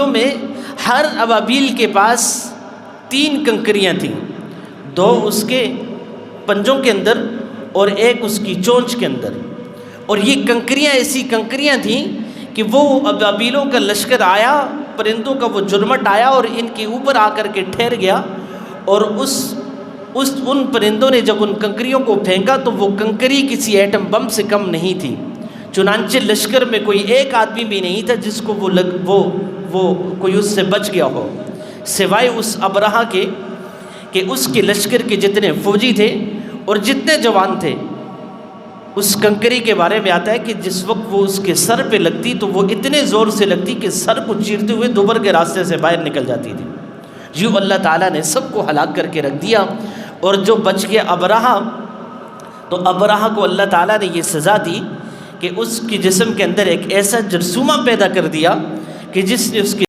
میں ہر ابابیل کے پاس 3 کنکریاں تھیں، 2 اس کے پنجوں کے اندر اور 1 اس کی چونچ کے اندر۔ اور یہ کنکریاں ایسی کنکریاں تھیں کہ وہ ابابیلوں کا لشکر آیا، پرندوں کا وہ جرمٹ آیا اور ان کے اوپر آ کر کے ٹھہر گیا، اور ان پرندوں نے جب ان کنکریوں کو پھینکا تو وہ کنکری کسی ایٹم بم سے کم نہیں تھی۔ چنانچہ لشکر میں کوئی ایک آدمی بھی نہیں تھا جس کو وہ کوئی اس سے بچ گیا ہو، سوائے اس ابرہہ کے کہ اس کے لشکر کے جتنے فوجی تھے اور جتنے جوان تھے۔ اس کنکری کے بارے میں آتا ہے کہ جس وقت وہ اس کے سر پہ لگتی تو وہ اتنے زور سے لگتی کہ سر کو چیرتے ہوئے دوبر کے راستے سے باہر نکل جاتی تھی۔ یوں اللہ تعالیٰ نے سب کو ہلاک کر کے رکھ دیا، اور جو بچ گیا ابرہہ، تو ابرہہ کو اللہ تعالیٰ نے یہ سزا دی کہ اس کے جسم کے اندر ایک ایسا جرثومہ پیدا کر دیا کہ جس نے اس کے